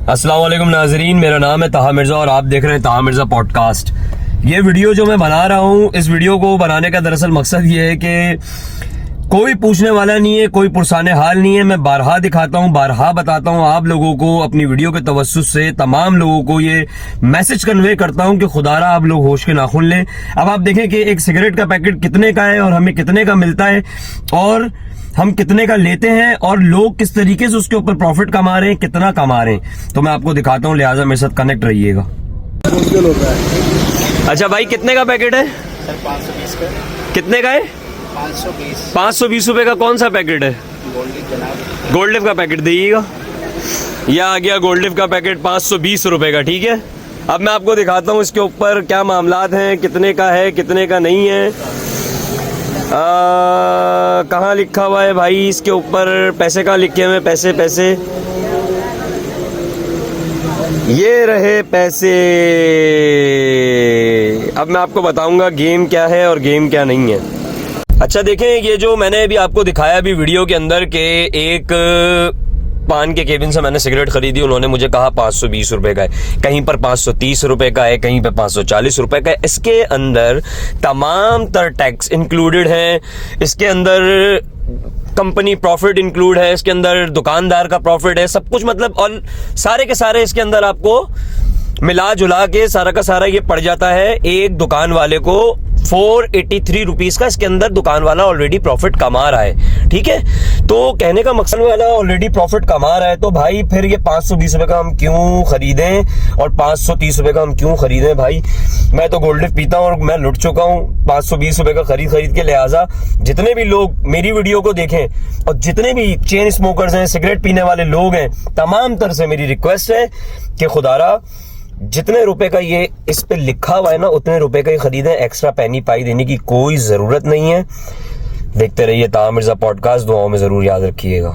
अस्सलाम वालेकुम नाजरीन, मेरा नाम है ताहा मिर्ज़ा और आप देख रहे हैं ताहा मिर्ज़ा पॉडकास्ट। ये वीडियो जो मैं बना रहा हूँ, इस वीडियो को बनाने का दरअसल मकसद ये है कि कोई पूछने वाला नहीं है, कोई पुरसाने हाल नहीं है। मैं बारहा दिखाता हूँ, बारहा बताता हूँ आप लोगों को, अपनी वीडियो के तवस्सुस से तमाम लोगों को ये मैसेज कन्वे करता हूँ कि खुदारा आप लोग होश के नाखून लें। अब आप देखें कि एक सिगरेट का पैकेट कितने का है और हमें कितने का मिलता है और हम कितने का लेते हैं और लोग किस तरीके से उसके ऊपर प्रॉफिट कमा रहे हैं, कितना कमा रहे हैं, तो मैं आपको दिखाता हूँ, लिहाजा मेरे साथ कनेक्ट रहिएगा। मुश्किल होता है। अच्छा भाई, कितने का पैकेट है? सर 520 का। कितने का है? 520। 520 रुपए का कौन सा पैकेट है? गोल्ड जनाब। गोल्ड लिफ का पैकेट दीजिएगा। यह आ गया गोल्ड लिफ का पैकेट 520 रुपए का, ठीक है। अब मैं आपको दिखाता हूँ इसके ऊपर क्या मामलात हैं, कितने का है, कितने का नहीं है। कहाँ लिखा हुआ है भाई इसके ऊपर? पैसे कहाँ लिखे हुए? पैसे पैसे, ये रहे पैसे। अब मैं आपको बताऊंगा गेम क्या है और गेम क्या नहीं है। अच्छा देखें, ये जो मैंने अभी आपको दिखाया अभी वीडियो के अंदर के एक पान के केबिन से मैंने सिगरेट खरीदी, उन्होंने मुझे कहा 520 रुपए का है, कहीं पर 530 रुपए का है, कहीं पर 540 रुपए का है। इसके अंदर तमाम तर टैक्स इंक्लूडेड है, इसके अंदर कंपनी प्रॉफिट इंक्लूड है, इसके अंदर दुकानदार का प्रॉफिट है, सब कुछ मतलब और सारे के सारे इसके अंदर आपको मिला जुला के सारा का सारा ये पड़ जाता है एक दुकान वाले को 483 रुपीज का। इसके अंदर दुकान वाला ऑलरेडी प्रॉफिट कमा रहा है, ठीक है। तो कहने का मकसद वाला ऑलरेडी प्रॉफिट कमा रहा है, तो भाई फिर ये 520 रुपए का हम क्यों खरीदें और 530 रुपए का हम क्यों खरीदें? भाई मैं तो गोल्ड लिफ पीता हूँ और मैं लुट चुका हूँ 520 रुपए का खरीद के। लिहाजा जितने भी लोग मेरी वीडियो को देखें और जितने भी चेन स्मोकर्स हैं, सिगरेट पीने वाले लोग हैं, तमाम तरह से मेरी रिक्वेस्ट है कि खुदारा जितने रुपए का ये इस पे लिखा हुआ है ना, उतने रुपए का ही खरीदें। एक्स्ट्रा पैनी पाई देने की कोई जरूरत नहीं है। देखते रहिए ताहा मिर्ज़ा पॉडकास्ट, दुआओं में जरूर याद रखिएगा।